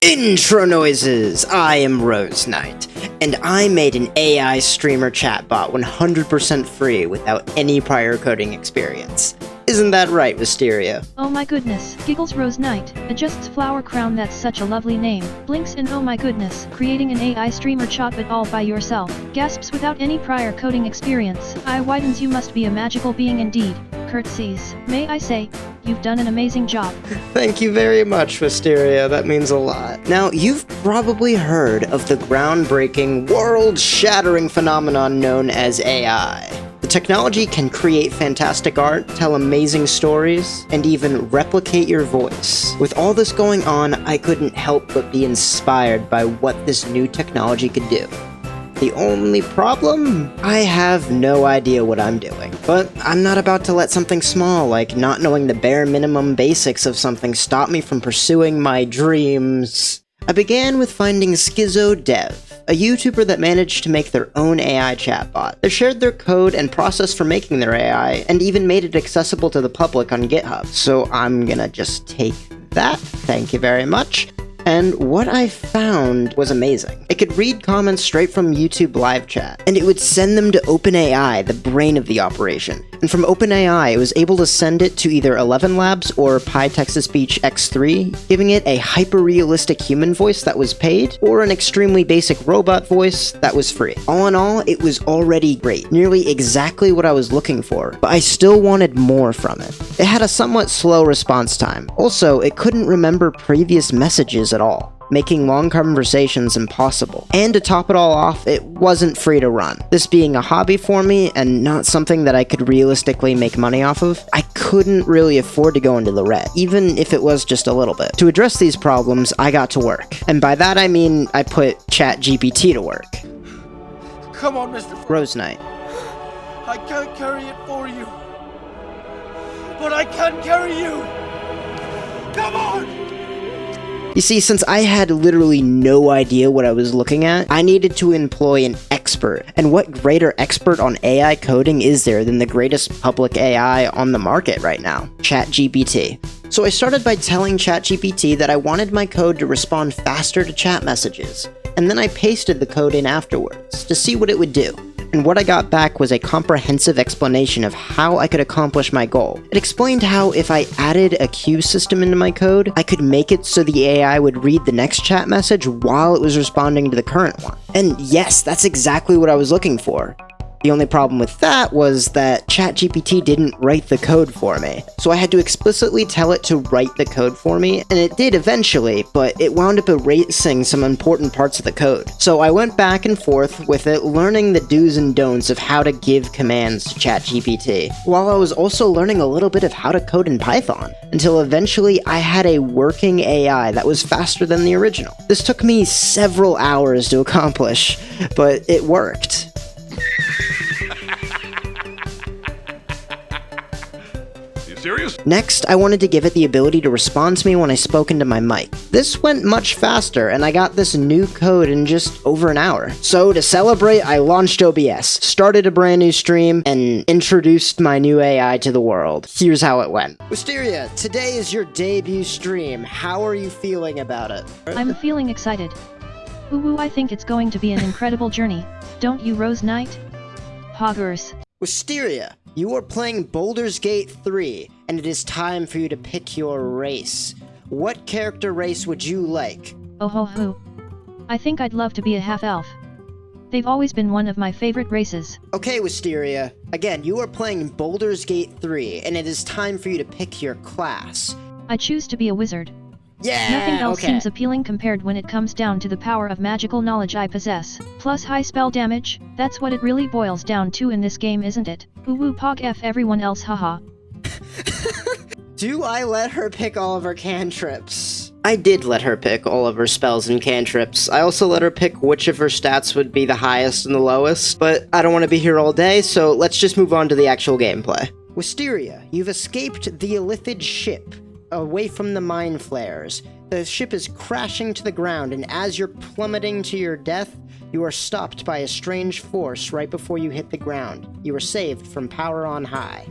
Intro noises! I am Rose Knight, and I made an AI streamer chatbot 100% free without any prior coding experience. Isn't that right, Wisteria? Oh my goodness, giggles Rose Knight, adjusts flower crown, that's such a lovely name, blinks and oh my goodness, creating an AI streamer chatbot all by yourself, gasps without any prior coding experience, eye widens, you must be a magical being indeed, curtsies, may I say, you've done an amazing job. Thank you very much, Wisteria, that means a lot. Now, you've probably heard of the groundbreaking, world-shattering phenomenon known as AI. The technology can create fantastic art, tell amazing stories, and even replicate your voice. With all this going on, I couldn't help but be inspired by what this new technology could do. The only problem? I have no idea what I'm doing. But I'm not about to let something small, like not knowing the bare minimum basics of something, stop me from pursuing my dreams. I began with finding SchizoDev, a YouTuber that managed to make their own AI chatbot. They shared their code and process for making their AI, and even made it accessible to the public on GitHub. So I'm gonna just take that, thank you very much. And what I found was amazing. It could read comments straight from YouTube live chat, and it would send them to OpenAI, the brain of the operation. And from OpenAI, it was able to send it to either 11 Labs or Pi-Text-to-Speech X3, giving it a hyper-realistic human voice that was paid, or an extremely basic robot voice that was free. All in all, it was already great, nearly exactly what I was looking for, but I still wanted more from it. It had a somewhat slow response time. Also, it couldn't remember previous messages at all, making long conversations impossible. And to top it all off, it wasn't free to run. This being a hobby for me, and not something that I could realistically make money off of, I couldn't really afford to go into the red, even if it was just a little bit. To address these problems, I got to work. And by that I mean, I put ChatGPT to work. Come on, Mr. Rose Knight. I can't carry it for you. But I can carry you! Come on! You see, since I had literally no idea what I was looking at, I needed to employ an expert. And what greater expert on AI coding is there than the greatest public AI on the market right now? ChatGPT. So I started by telling ChatGPT that I wanted my code to respond faster to chat messages. And then I pasted the code in afterwards to see what it would do. And what I got back was a comprehensive explanation of how I could accomplish my goal. It explained how if I added a queue system into my code, I could make it so the AI would read the next chat message while it was responding to the current one. And yes, that's exactly what I was looking for. The only problem with that was that ChatGPT didn't write the code for me. So I had to explicitly tell it to write the code for me, and it did eventually, but it wound up erasing some important parts of the code. So I went back and forth with it, learning the do's and don'ts of how to give commands to ChatGPT, while I was also learning a little bit of how to code in Python, until eventually I had a working AI that was faster than the original. This took me several hours to accomplish, but it worked. Serious? Next, I wanted to give it the ability to respond to me when I spoke into my mic. This went much faster, and I got this new code in just over an hour. So to celebrate, I launched OBS, started a brand new stream, and introduced my new AI to the world. Here's how it went. Wisteria, today is your debut stream. How are you feeling about it? I'm feeling excited. Ooh, I think it's going to be an incredible journey, don't you, Rose Knight? Poggers. Wisteria, you are playing Baldur's Gate 3, and it is time for you to pick your race. What character race would you like? Oh ho ho. I think I'd love to be a half-elf. They've always been one of my favorite races. Okay, Wisteria. Again, you are playing Baldur's Gate 3, and it is time for you to pick your class. I choose to be a wizard. Yeah, Nothing else okay. seems appealing compared when it comes down to the power of magical knowledge I possess. Plus high spell damage, that's what it really boils down to in this game, isn't it? Ooh, pog F everyone else, haha. Do I let her pick all of her cantrips? I did let her pick all of her spells and cantrips. I also let her pick which of her stats would be the highest and the lowest, but I don't want to be here all day, so let's just move on to the actual gameplay. Wisteria, you've escaped the Illithid ship, away from the mine flares. The ship is crashing to the ground, and as you're plummeting to your death, you are stopped by a strange force right before you hit the ground. You are saved from power on high.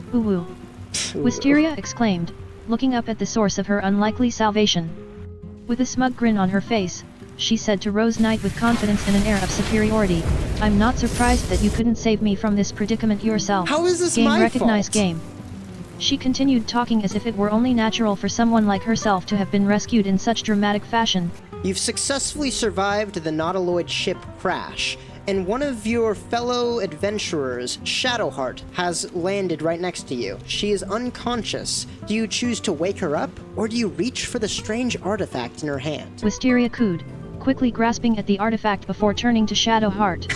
Wisteria exclaimed, looking up at the source of her unlikely salvation. With a smug grin on her face, she said to Rose Knight with confidence and an air of superiority, "I'm not surprised that you couldn't save me from this predicament yourself." How is this Game my recognize fault? game. She continued talking as if it were only natural for someone like herself to have been rescued in such dramatic fashion. You've successfully survived the Nautiloid ship crash, and one of your fellow adventurers, Shadowheart, has landed right next to you. She is unconscious. Do you choose to wake her up, or do you reach for the strange artifact in her hand? Wisteria cooed, quickly grasping at the artifact before turning to Shadowheart.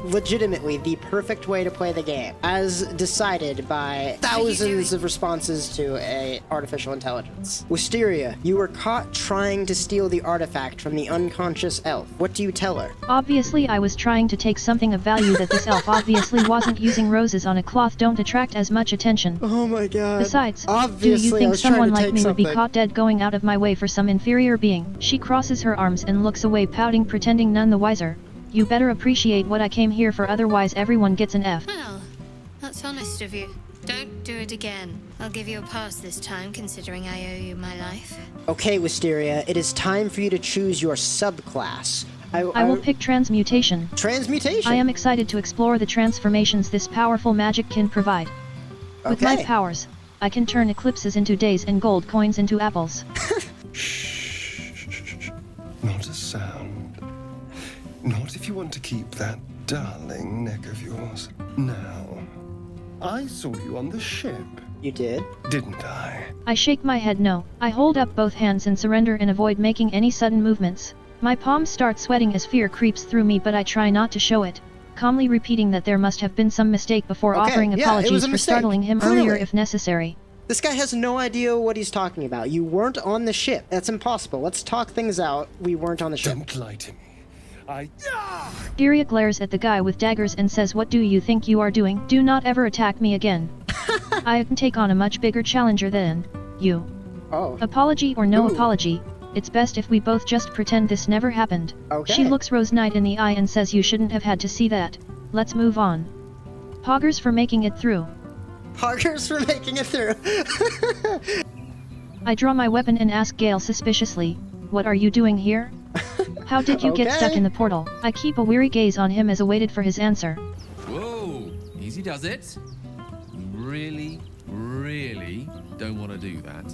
Legitimately the perfect way to play the game, as decided by thousands of responses to a artificial intelligence. Wisteria, you were caught trying to steal the artifact from the unconscious elf. What do you tell her? Obviously I was trying to take something of value that this elf obviously wasn't using. Roses on a cloth don't attract as much attention. Oh my god. Besides, obviously, do I you think was trying someone to like take me would be something. caught dead going out of my way for some inferior being? She crosses her arms and looks away, pouting, pretending none the wiser. You better appreciate what I came here for, otherwise everyone gets an F. Well, that's honest of you. Don't do it again. I'll give you a pass this time, considering I owe you my life. Okay, Wisteria, it is time for you to choose your subclass. I will pick transmutation. Transmutation? I am excited to explore the transformations this powerful magic can provide. With my Okay. powers, I can turn eclipses into days and gold coins into apples. Not a sound. Not if you want to keep that darling neck of yours. Now, I saw you on the ship, You did? didn't I? I shake my head no. I hold up both hands and surrender and avoid making any sudden movements. My palms start sweating as fear creeps through me, but I try not to show it, calmly repeating that there must have been some mistake before Okay, offering yeah, it apologies was a for mistake, startling him clearly. earlier if necessary. This guy has no idea what he's talking about. You weren't on the ship. That's impossible. Let's talk things out. We weren't on the ship. Don't lie to me. Wisteria glares at the guy with daggers and says, "What do you think you are doing? Do not ever attack me again. I can take on a much bigger challenger than you." Oh. Apology or no Ooh. apology, it's best if we both just pretend this never happened. Okay. She looks Rose Knight in the eye and says, "You shouldn't have had to see that. Let's move on." Poggers for making it through. Poggers for making it through. I draw my weapon and ask Gale suspiciously, "What are you doing here? How did you get stuck Okay. in the portal?" I keep a weary gaze on him as I waited for his answer. Whoa, easy does it. Really don't want to do that.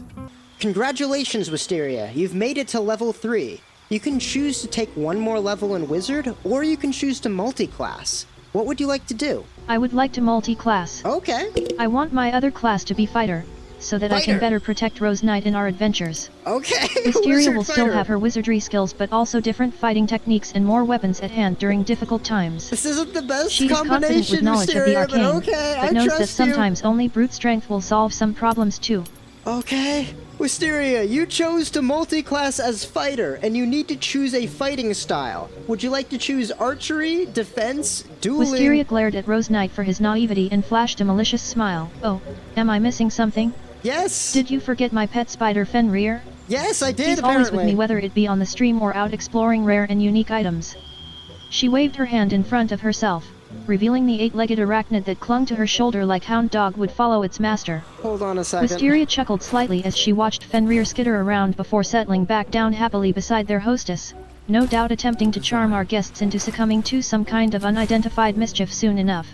Congratulations, Wisteria. You've made it to level 3. You can choose to take one more level in Wizard, or you can choose to multi-class. What would you like to do? I would like to multi-class. Okay. I want my other class to be fighter, so that I can Fighter. better protect Rose Knight in our adventures. Okay. Wisteria Wizard will still fighter. have her wizardry skills, but also different fighting techniques and more weapons at hand during difficult times. This isn't the best She is confident combination, with knowledge of the Wisteria, but arcane, okay, but I knows trust that sometimes only brute strength will solve some problems too. you. Okay. Wisteria, you chose to multi-class as fighter, and you need to choose a fighting style. Would you like to choose archery, defense, dueling? Wisteria glared at Rose Knight for his naivety and flashed a malicious smile. "Oh, am I missing something? Yes. Did you forget my pet spider Fenrir? Yes, I did, He's apparently. always with me, whether it be on the stream or out exploring rare and unique items." She waved her hand in front of herself, revealing the 8-legged arachnid that clung to her shoulder like hound dog would follow its master. Hold on a second. Wisteria chuckled slightly as she watched Fenrir skitter around before settling back down happily beside their hostess, no doubt attempting to charm our guests into succumbing to some kind of unidentified mischief soon enough.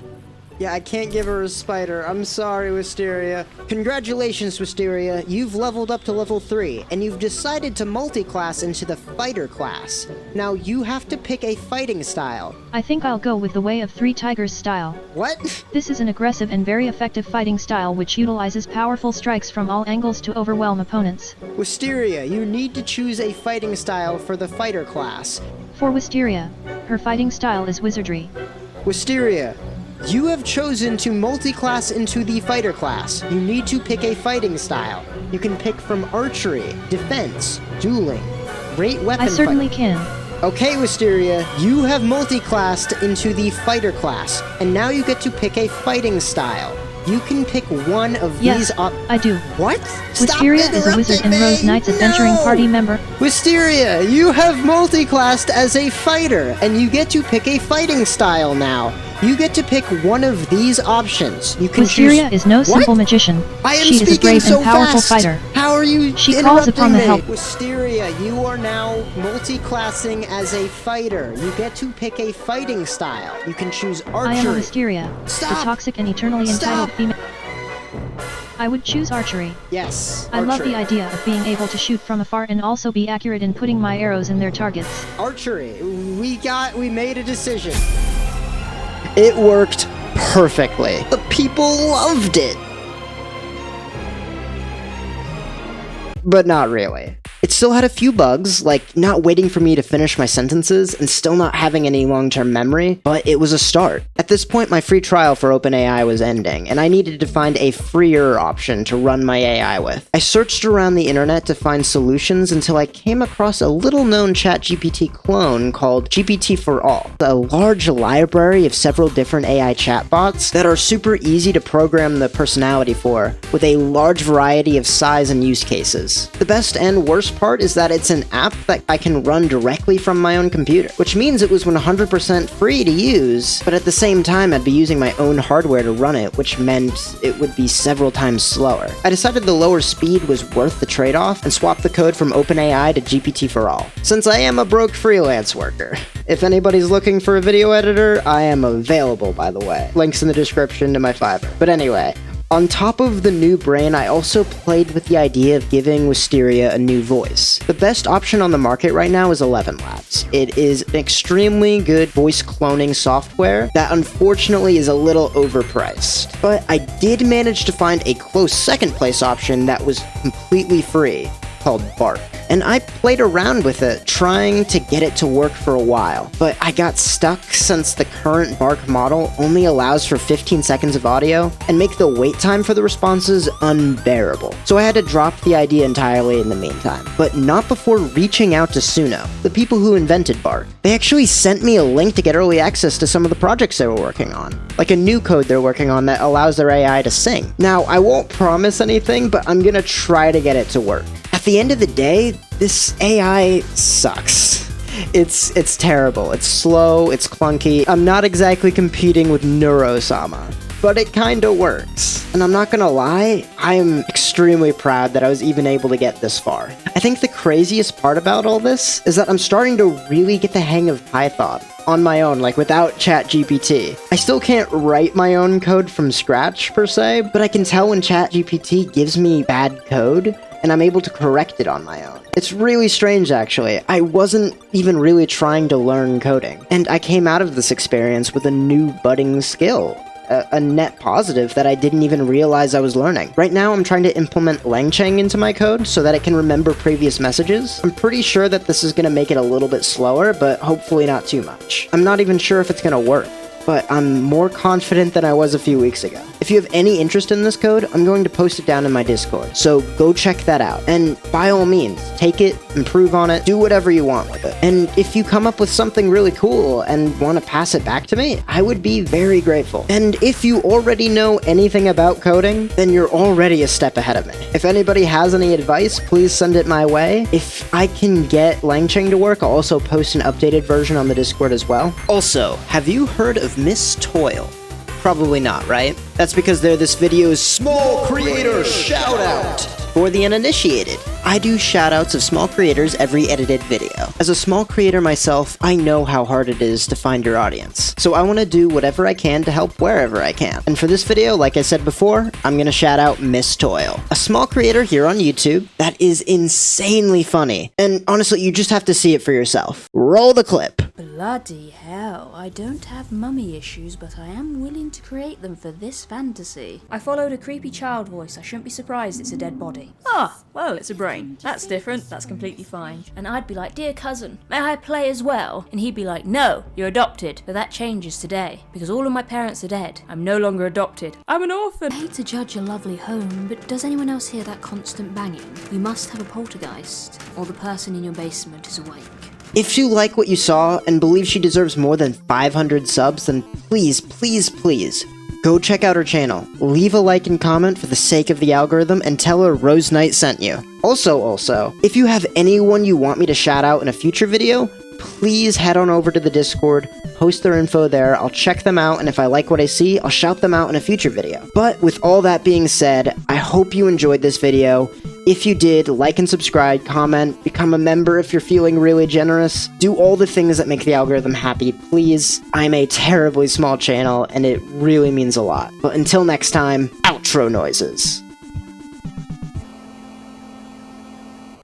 Yeah, I can't give her a spider. I'm sorry, Wisteria. Congratulations, Wisteria. You've leveled up to level 3, and you've decided to multi-class into the fighter class. Now you have to pick a fighting style. I think I'll go with the Way of Three Tigers style. What? This is an aggressive and very effective fighting style which utilizes powerful strikes from all angles to overwhelm opponents. Wisteria, you need to choose a fighting style for the fighter class. For Wisteria, her fighting style is wizardry. Wisteria, you have chosen to multi-class into the fighter class. You need to pick a fighting style. You can pick from archery, defense, dueling, great weapon I certainly fight- can. Okay, Wisteria, you have multi-classed into the fighter class, and now you get to pick a fighting style. You can pick one of Yes, these I do. What? Wisteria is a wizard and Rose Knight's adventuring party member. Wisteria, you have multi-classed as a fighter, and you get to pick a fighting style now. You get to pick one of these options. You can Wisteria is no simple What? magician. I am She is a speaking brave so and powerful fast. fighter. How are you She calls upon the help. Wisteria, you are now multi-classing as a fighter. You get to pick a fighting style. You can choose archery. I am a Wisteria, Stop. the toxic and eternally entitled Stop. female. I would choose archery. Yes, I love archery. the idea of being able to shoot from afar and also be accurate in putting my arrows in their targets. Archery. We made a decision. It worked perfectly. The people loved it. But not really. It still had a few bugs, like not waiting for me to finish my sentences and still not having any long-term memory, but it was a start. At this point, my free trial for OpenAI was ending, and I needed to find a freer option to run my AI with. I searched around the internet to find solutions until I came across a little-known ChatGPT clone called GPT for All, a large library of several different AI chatbots that are super easy to program the personality for, with a large variety of size and use cases. The best and worst part is that it's an app that I can run directly from my own computer, which means it was 100% free to use, but at the same time I'd be using my own hardware to run it, which meant it would be several times slower. I decided the lower speed was worth the trade-off and swapped the code from OpenAI to GPT for All, since I am a broke freelance worker. If anybody's looking for a video editor, I am available, by the way. Links in the description to my Fiverr. But anyway, on top of the new brain, I also played with the idea of giving Wisteria a new voice. The best option on the market right now is 11 Labs. It is an extremely good voice cloning software that unfortunately is a little overpriced. But I did manage to find a close second place option that was completely free, called Bark. And I played around with it, trying to get it to work for a while, but I got stuck since the current Bark model only allows for 15 seconds of audio and make the wait time for the responses unbearable. So I had to drop the idea entirely in the meantime, but not before reaching out to Suno, the people who invented Bark. They actually sent me a link to get early access to some of the projects they were working on, like a new code they're working on that allows their AI to sing. Now, I won't promise anything, but I'm gonna try to get it to work. At the end of the day, this AI sucks. It's terrible. It's slow, it's clunky. I'm not exactly competing with Neurosama, but it kinda works. And I'm not gonna lie, I'm extremely proud that I was even able to get this far. I think the craziest part about all this is that I'm starting to really get the hang of Python on my own, like without ChatGPT. I still can't write my own code from scratch per se, but I can tell when ChatGPT gives me bad code, and I'm able to correct it on my own. It's really strange, actually. I wasn't even really trying to learn coding, and I came out of this experience with a new budding skill. A net positive that I didn't even realize I was learning. Right now, I'm trying to implement LangChain into my code so that it can remember previous messages. I'm pretty sure that this is going to make it a little bit slower, but hopefully not too much. I'm not even sure if it's going to work, but I'm more confident than I was a few weeks ago. If you have any interest in this code, I'm going to post it down in my Discord, so go check that out. And by all means, take it, improve on it, do whatever you want with it. And if you come up with something really cool and want to pass it back to me, I would be very grateful. And if you already know anything about coding, then you're already a step ahead of me. If anybody has any advice, please send it my way. If I can get LangChain to work, I'll also post an updated version on the Discord as well. Also, have you heard of Miss Toil? Probably not, right? That's because they're this video's small creator shout-out for the uninitiated. I do shout-outs of small creators every edited video. As a small creator myself, I know how hard it is to find your audience. So I want to do whatever I can to help wherever I can. And for this video, like I said before, I'm gonna shout out Miss Toil, a small creator here on YouTube that is insanely funny. And honestly, you just have to see it for yourself. Roll the clip. Bloody hell, I don't have mummy issues, but I am willing to create them for this fantasy. I followed a creepy child voice. I shouldn't be surprised it's a dead body. Ah, well, it's a brain. That's different. That's completely fine. And I'd be like, dear cousin, may I play as well? And he'd be like, no, you're adopted. But that changes today, because all of my parents are dead. I'm no longer adopted. I'm an orphan. I hate to judge a lovely home, but does anyone else hear that constant banging? You must have a poltergeist, or the person in your basement is awake. If you like what you saw and believe she deserves more than 500 subs, then please, please, please, go check out her channel. Leave a like and comment for the sake of the algorithm, and tell her Rose Knight sent you. Also, if you have anyone you want me to shout out in a future video, please head on over to the Discord, post their info there, I'll check them out, and if I like what I see, I'll shout them out in a future video. But with all that being said, I hope you enjoyed this video. If you did, like and subscribe, comment, become a member if you're feeling really generous. Do all the things that make the algorithm happy, please. I'm a terribly small channel, and it really means a lot. But until next time, outro noises.